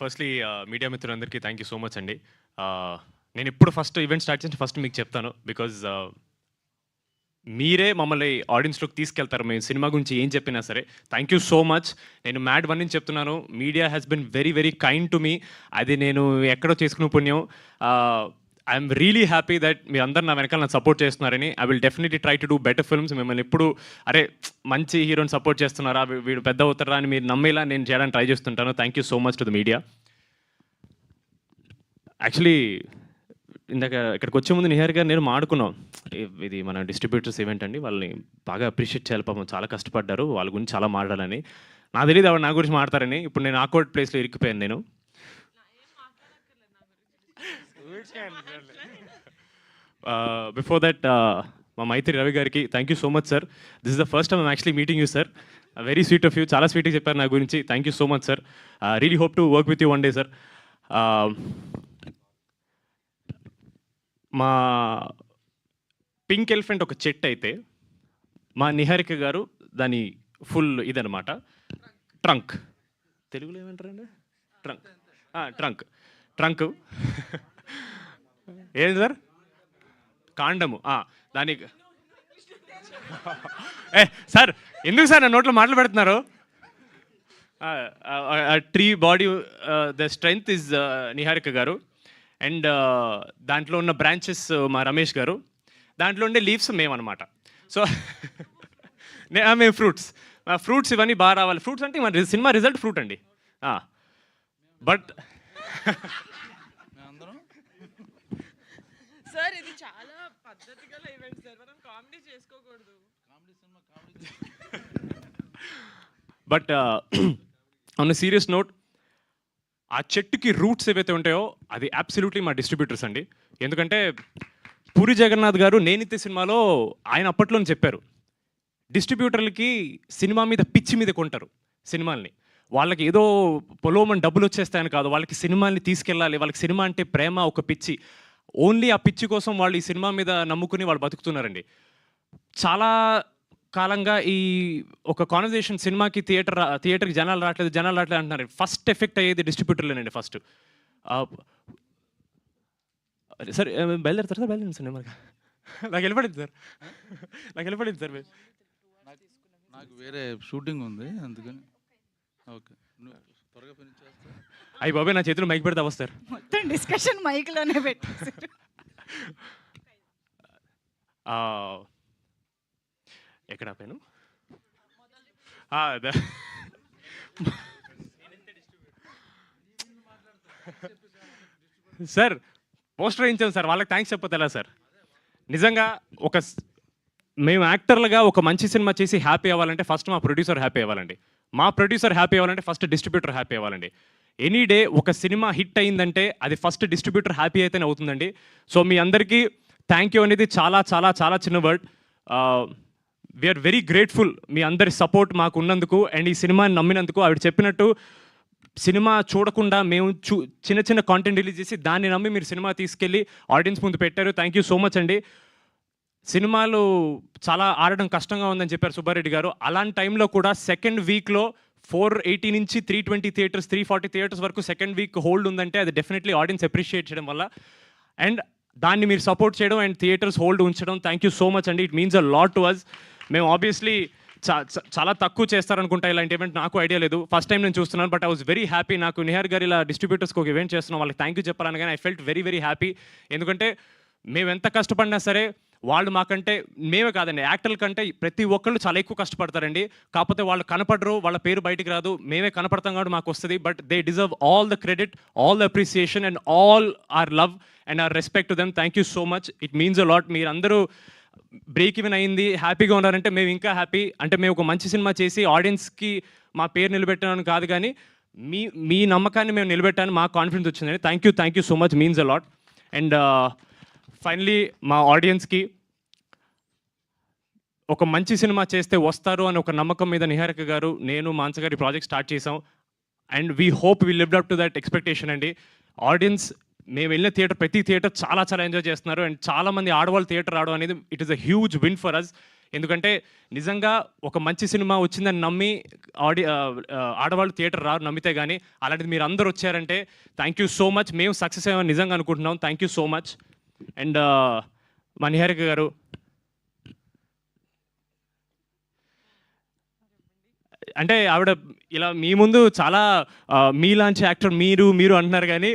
Firstly media మిత్రులందరికీ thank you so much అండి. నేను ఎప్పుడు ఫస్ట్ ఈవెంట్ స్టార్ట్ చేసి ఫస్ట్ మీకు చెప్తాను. బికాజ్ మీరే మమ్మల్ని ఆడియన్స్లోకి తీసుకెళ్తారు. మేము సినిమా గురించి ఏం చెప్పినా సరే. Thank you so much. నేను మ్యాడ్ వన్ నుంచి చెప్తున్నాను, media has been very very kind to me. అది నేను ఎక్కడో చేసుకునే పుణ్యం. ఐఎమ్ రియలీ హ్యాపీ దట్ మీ అందరు నా వెనకాల నాకు సపోర్ట్ చేస్తున్నారని. I will definitely try to do better films. మిమ్మల్ని ఎప్పుడు అరే మంచి హీరోని సపోర్ట్ చేస్తున్నారా, వీడు పెద్ద అవుతారా అని మీరు నమ్మేలా నేను చేయడానికి ట్రై చేస్తుంటాను. Thank you so much to the media. Actually ఇందాక ఇక్కడికి వచ్చే ముందు నిహార్ గారు నేను మాడుకున్నాం, ఇది మన డిస్ట్రిబ్యూటర్స్ ఈవెంట్ అండి, వాళ్ళని బాగా అప్రిషియేట్ చేయాలి, పాపం చాలా కష్టపడ్డారు, వాళ్ళ గురించి చాలా మాట్లాడాలని. నాకు తెలియదు ఆవిడ నా గురించి మాట్లాడతారని. ఇప్పుడు నేను ఆక్వర్డ్ ప్లేస్లో ఇరికిపోయాను నేను. బిఫోర్ దట్ మా మైత్రి రవి గారికి thank you so much sir. This is the first time I'm actually meeting you sir. Very sweet of you, చాలా స్వీట్గా చెప్పారు నా గురించి. Thank you so much sir. Really hope to work with you one day sir. మా pink elephant ఒక చెట్టు అయితే మా నిహారిక గారు దాని ఫుల్ ఇదనమాట ట్రంక్. తెలుగులో ఏమంటారండి? ట్రంక్. ట్రంక్ ట్రంక్ ఏంటి సార్? కాండము. దానికి సార్ ఎందుకు సార్ నా నోట్లో మాటలు పెడుతున్నారు? Tree body the strength is Niharika గారు. అండ్ దాంట్లో ఉన్న బ్రాంచెస్ మా రమేష్ గారు. దాంట్లో ఉండే లీవ్స్ మేమన్నమాట. సో మేము ఫ్రూట్స్ ఇవన్నీ బాగా రావాలి. ఫ్రూట్స్ అంటే మన సినిమా రిజల్ట్ ఫ్రూట్ అండి. బట్ సార్ ఇది చాలా పద్ధతిగా ఈవెంట్ సార్, మనం కామెడీ చేసుకోకూడదు. బట్ ఆన్ సీరియస్ నోట్, ఆ చెట్టుకి రూట్స్ ఏవైతే ఉంటాయో అది అబ్సల్యూట్లీ మా డిస్ట్రిబ్యూటర్స్ అండి. ఎందుకంటే పూరి జగన్నాథ్ గారు నేనిత్తే సినిమాలో ఆయన అప్పట్లోనే చెప్పారు, డిస్ట్రిబ్యూటర్లకి సినిమా మీద పిచ్చి మీద కొంటారు సినిమాల్ని. వాళ్ళకి ఏదో పొలోమని డబ్బులు వచ్చేస్తాయని కాదు, వాళ్ళకి సినిమాల్ని తీసుకెళ్ళాలి, వాళ్ళకి సినిమా అంటే ప్రేమ, ఒక పిచ్చి. ఓన్లీ ఆ పిచ్చి కోసం వాళ్ళు ఈ సినిమా మీద నమ్ముకుని వాళ్ళు బతుకుతున్నారండి. చాలా కాలంగా ఈ ఒక కాన్వర్జేషన్, సినిమాకి థియేటర్కి జనాలు రావట్లేదు అంటున్నారు. ఫస్ట్ ఎఫెక్ట్ అయ్యేది డిస్ట్రిబ్యూటర్లేనండి ఫస్ట్. సార్ బయలుదేరుతారు సార్? బయలుదేరండి సార్. నాకు వెళ్ళిపడింది సార్. నాకు వేరే షూటింగ్ ఉంది అందుకని. ఓకే, త్వరగా ఫినిష్ చేస్తా. అయ్యి బాబాయ్, నా చేతిలో మైక్ పెడితే వస్తారు. మొత్తం డిస్కషన్ మైక్లోనే పెట్టేశారు. ఎక్కడ ఆపాను? సార్ పోస్టర్ వేయించాను సార్, వాళ్ళకి థ్యాంక్స్ చెప్పొద్దు ఎలా సార్? నిజంగా మేము యాక్టర్లుగా ఒక మంచి సినిమా చేసి హ్యాపీ అవ్వాలంటే ఫస్ట్ మా ప్రొడ్యూసర్ హ్యాపీ అవ్వాలండి. మా ప్రొడ్యూసర్ హ్యాపీ అవ్వాలంటే ఫస్ట్ డిస్ట్రిబ్యూటర్ హ్యాపీ అవ్వాలండి. ఎనీ డే ఒక సినిమా హిట్ అయిందంటే అది ఫస్ట్ డిస్ట్రిబ్యూటర్ హ్యాపీ అయితేనే అవుతుందండి. సో మీ అందరికీ థ్యాంక్ యూ అనేది చాలా చాలా చాలా చిన్న వర్డ్. వీఆర్ వెరీ గ్రేట్ఫుల్ మీ అందరి సపోర్ట్ మాకు ఉన్నందుకు అండ్ ఈ సినిమాని నమ్మినందుకు. ఆవిడ చెప్పినట్టు సినిమా చూడకుండా మేము చిన్న చిన్న కాంటెంట్ రిలీజ్ చేసి దాన్ని నమ్మి మీరు సినిమా తీసుకెళ్ళి ఆడియన్స్ ముందు పెట్టారు. థ్యాంక్ యూ సో మచ్ అండి. సినిమాలు చాలా ఆడడం కష్టంగా ఉందని చెప్పారు సుబ్బారెడ్డి గారు. అలాంటి టైంలో కూడా సెకండ్ వీక్లో 480 నుంచి 320 థియేటర్స్, 340 థియేటర్స్ వరకు సెకండ్ వీక్ హోల్డ్ ఉందంటే అది డెఫినెట్లీ ఆడియన్స్ అప్రిషియేట్ చేయడం వల్ల. అండ్ దాన్ని మీరు సపోర్ట్ చేయడం అండ్ థియేటర్స్ హోల్డ్ ఉంచడం, థ్యాంక్ యూ సో మచ్ అండి. It means a lot to us. మేము ఆబ్వియస్లీ చాలా తక్కువ చేస్తారనుకుంటా ఇలాంటి ఈవెంట్, నాకు ఐడియా లేదు, ఫస్ట్ టైం నేను చూస్తున్నాను. But I was very happy. నాకు నిహార్ గారు ఇలా డిస్ట్రిబ్యూటర్స్కి ఒక ఈవెంట్ చేస్తున్నాం, వాళ్ళకి థ్యాంక్ యూ చెప్పాలని కానీ I felt very very happy. ఎందుకంటే మేము ఎంత కష్టపడినా సరే వాళ్ళు మాకంటే, మేమే కాదండి యాక్టర్ల కంటే ప్రతి ఒక్కళ్ళు చాలా ఎక్కువ కష్టపడతారండి. కాకపోతే వాళ్ళు కనపడరు, వాళ్ళ పేరు బయటికి రాదు, మేమే కనపడతాం కాబట్టి మాకు వస్తుంది. But they deserve all the credit, all the appreciation and all our love and our respect to them. Thank you so much. It means a lot. మీరందరూ బ్రేక్ ఈవెన్ అయింది, హ్యాపీగా ఉన్నారంటే మేము ఇంకా హ్యాపీ. అంటే మేము ఒక మంచి సినిమా చేసి ఆడియన్స్కి మా పేరు నిలబెట్టాను కాదు కానీ మీ నమ్మకాన్ని మేము నిలబెట్టాను, మాకు కాన్ఫిడెన్స్ వచ్చిందండి. Thank you so much, means a lot. And finally మా ఆడియన్స్కి ఒక మంచి సినిమా చేస్తే వస్తారు అని ఒక నమ్మకం మీద నిహారిక గారు, నేను, మాన్స గారి ప్రాజెక్ట్ స్టార్ట్ చేసాం. And we hope we lived up to that expectation అండి. ఆడియన్స్ మేము వెళ్ళిన ప్రతి థియేటర్ చాలా చాలా ఎంజాయ్ చేస్తున్నారు. అండ్ చాలామంది ఆడవాళ్ళు థియేటర్ రావడం అనేది it is a huge win for us. ఎందుకంటే నిజంగా ఒక మంచి సినిమా వచ్చిందని నమ్మి ఆడవాళ్ళు థియేటర్ రారు నమ్మితే కానీ, అలాంటిది మీరు అందరూ వచ్చారంటే థ్యాంక్ యూ సో మచ్. మేము సక్సెస్ అయ్యామని నిజంగా అనుకుంటున్నాం. Thank you so much. And మా నిహారిక గారు, అంటే ఆవిడ ఇలా మీ ముందు చాలా మీలాంటి యాక్టర్ మీరు అంటున్నారు కానీ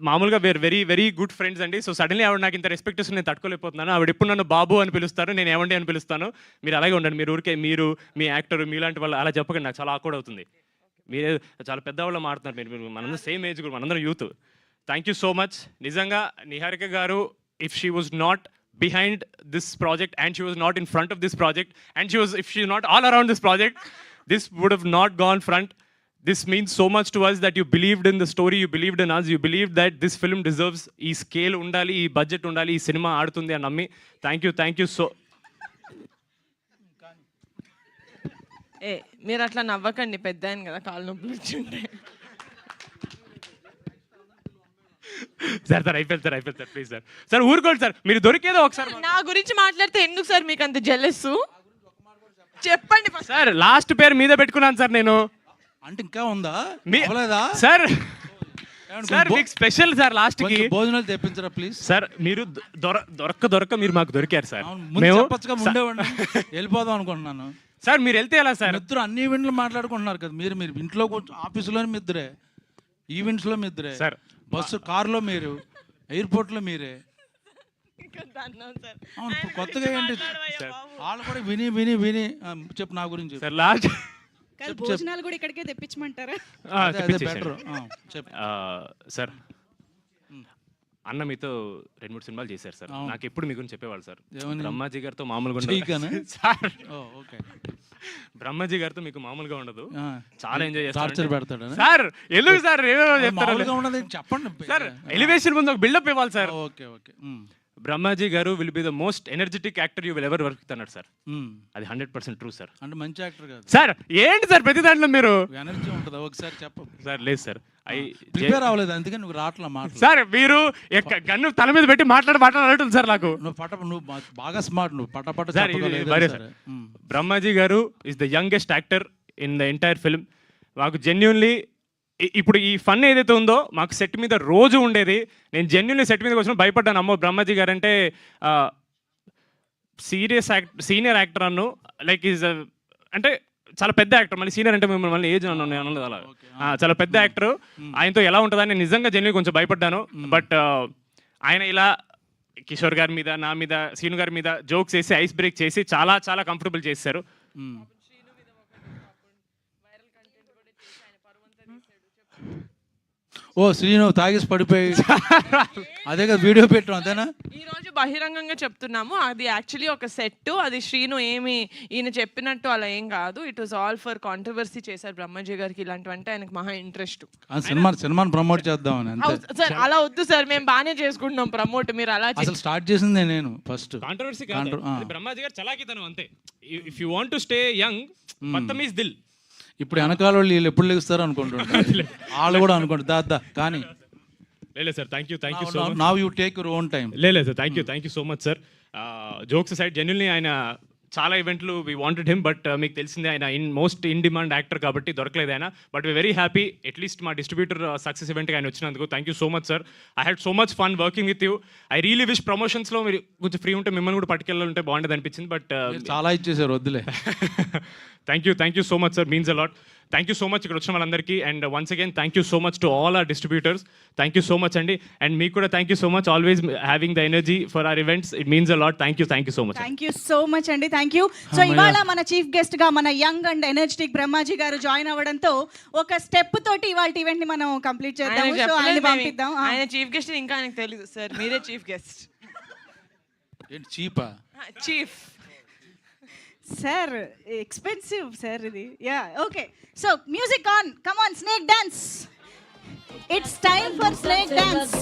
మామూలుగా we're very very good friends అండి. సో సడన్లీ ఆవిడ నాకు ఇంత రెస్పెక్ట్ ఇస్తుంది, నేను తట్టుకోలేకపోతున్నాను. ఆవిడ ఎప్పుడు నన్ను బాబు అని పిలుస్తారు, నేను ఏమండి అని పిలుస్తాను. మీరు అలాగే ఉండండి. మీరు ఊరికే మీరు మీ యాక్టర్ మీలాంటి వాళ్ళు అలా చెప్పకండి, నాకు చాలా ఆక్వర్డ్ అవుతుంది. మీరే చాలా పెద్దవాళ్ళు మాట్లాడుతున్నారు. మీరు మనందరం సేమ్ ఏజ్ గ్రూప్, మనందరం youth. Thank you so much. నిజంగా నిహారిక గారు, if she was not behind this project and she was not in front of this project and if she's not all around this project, this would have not gone front. This means so much to us that you believed in the story, you believed in us, you believed that this film deserves ee scale undali, ee budget undali, ee cinema aadutundi ani nammi. Thank you so. మీరు అట్లా నవ్వకండి, పెద్ద ఆయన కదా, కాళ్ళు నొప్పులు వచ్చుంటాయి. Sir అయిపోయింది sir please sir ఊరుకోండి sir, మీరు దొరికేదో ఒకసారి. నా గురించి మాట్లాడితే ఎందుకు సార్ మీకు అంత జెలస్? చెప్పండి సార్. లాస్ట్ పేరు మీదే పెట్టుకున్నాను సార్ నేను. అంటే ఇంకా ఉందా సార్? సార్ మీకు స్పెషల్ సార్ లాస్ట్ కి భోజనాలు తెప్పించరా ప్లీజ్. సార్ మీరు దొరక్క మీరు మాకు దొరికారు సార్. వెళ్ళిపోదాం అనుకుంటున్నాను సార్. మీరు వెళ్తే ఎలా సార్? ఇద్దరు అన్ని ఈవెంట్లు మాట్లాడుకుంటున్నారు కదా. మీరు ఇంట్లో కొంచెం ఆఫీసులో మీ ఇద్దరే, ఈవెంట్స్ లో మీ ఇద్దరే సార్, బస్సు కార్లో మీరు, ఎయిర్పోర్ట్ లో మీరే. అవును, కొత్తగా ఏంటి వాళ్ళు కూడా విని విని విని చెప్పు నా గురించి సార్. లాస్ట్ భోజనాలు కూడా ఇక్కడికే తెప్పించమంటారా? బెటర్ చెప్పు సార్. అన్న మీతో 2-3 సినిమాలు చేశారు సార్. నాకు ఎప్పుడు మీ గురించి చెప్పేవాళ్ళు సార్. బ్రహ్మాజీ గారితో మామూలుగా సార్. బ్రహ్మాజీ గారితో మీకు మామూలుగా ఉండదు, చాలా ఎంజాయ్ చేస్తారు సార్. ఎందుకు సార్ చెప్పండి సార్, ఎలివేషన్ ముందు ఒక బిల్డప్ ఇవ్వాలి sir. Okay okay. Brahmaji garu will be the most energetic actor you will ever work అన్నాడు సార్. అది 100% ట్రూ సార్. అంటే మంచి యాక్టర్ కాదు సార్. ఏంటి సార్ ప్రతి దాంట్లో మీరు ఎనర్జీ ఉంటుంది, ఒకసారి చెప్పు సార్. లేదు సార్, ప్రిపేర్ అవ్వలేదు అందుకే నువ్వు రాట్లా మాట సార్. మీరు గన్ను తల మీద పెట్టి మాట్లాడుతుంది సార్ నాకు. నువ్వు బాగా స్మార్ట్, నువ్వు పట. బ్రహ్మాజీ గారు is the youngest actor in the entire film. మాకు జెన్యున్లీ ఇప్పుడు ఈ ఫన్ ఏదైతే ఉందో మాకు సెట్ మీద రోజు ఉండేది. నేను జెన్యున్లీ సెట్ మీదకి వచ్చిన భయపడ్డాను. అమ్మో బ్రహ్మాజీ గారు అంటే సీనియర్ యాక్టర్ అన్ను, లైక్ ఈజ్ అంటే చాలా పెద్ద యాక్టర్. మళ్ళీ సీనియర్ అంటే మిమ్మల్ని మళ్ళీ ఏజ్ అనలేదు అలా. చాలా పెద్ద యాక్టర్, ఆయనతో ఎలా ఉంటుందని నిజంగా జెన్యున్లీ కొంచెం భయపడ్డాను. బట్ ఆయన ఇలా కిషోర్ గారి మీద, నా మీద, సీను గారి మీద జోక్స్ వేసి ఐస్ బ్రేక్ చేసి చాలా చాలా కంఫర్టబుల్ చేశారు. ఓ శ్రీను తాగేసి పడిపోయి అదే కదా వీడియో పెట్టాం, అంతేనా? ఈ రోజు బహిరంగంగా చెప్తున్నాము, అది యాక్చువల్లీ ఒక సెట్. అది శ్రీను ఏమి ఈయన చెప్పినట్టు అలా ఏం కాదు. It was all for controversy చేశారు బ్రహ్మాజీ గారికి. ఇలాంటివంటే ఆయనకు మహా ఇంట్రెస్ట్. సినిమాని ప్రమోట్ చేద్దామని సార్. అలా వద్దు సార్, మేము బాగానే చేసుకుంటున్నాం ప్రమోట్. మీరు అలా అసలు స్టార్ట్ చేసిందే నేను ఫస్ట్. కాంట్రవర్సీ కాదు, బ్రహ్మాజీ గారు చలాకితనం అంతే. If you want to stay young, Badtameez Dil. ఇప్పుడు వెనకాల వాళ్ళు వీళ్ళు ఎప్పుడు లెగుస్తారు అనుకుంటుంటారు, వాళ్ళు కూడా అనుకుంటారు దాదా. కానీ లేదు sir, thank you so much. Now you take your own time. లేదు sir, thank you so much sir. Jokes side genuinely ఆయన చాలా ఈవెంట్లు వీ వాంటెడ్ హిమ్, బట్ మీకు తెలిసిందే ఆయన మోస్ట్ ఇన్ డిమాండ్ యాక్టర్ కాబట్టి దొరకలేదు ఆయన. But we very happy at least మా డిస్ట్రిబ్యూటర్ సక్సెస్ ఈవెంట్కి ఆయన వచ్చినందుకు. Thank you so much sir. I had so much fun working with you. I really wish ప్రమోషన్స్లో మీరు కొంచెం ఫ్రీ ఉంటే మిమ్మల్ని కూడా పట్టుకెళ్ళాలంటే బాగుండేది అనిపించింది. బట్ చాలా ఇచ్చేసారు, వద్దులే. Thank you so much sir, means a lot. Thank you so much ఇక్కడ వచ్చిన వాళ్ళందరికీ. And once again thank you so much to all our distributors. Thank you so much అండి. అండ్ మీకు కూడా thank you so much, always having the energy for our events. It means a lot. Thank you so much. Thank you so much అండి. Thank you. So ఇవాళ మన chief guest గా మన young and energetic Brahmaji గారు join అవ్వడంతో ఒక step తోటి ఇవాళ ఈవెంట్ ని మనం కంప్లీట్ చేద్దాం. సో ఆయన పంపిద్దాం. ఆయన చీఫ్ గెస్ట్ ఇంకా ఆయనకు తెలియదు సార్, మీరే చీఫ్ గెస్ట్. ఏంటి చీపా? చీఫ్ సార్ ఎక్స్పెన్సివ్ సార్ ఇది. Yeah okay. So music on, come on, snake dance. It's time for snake dance.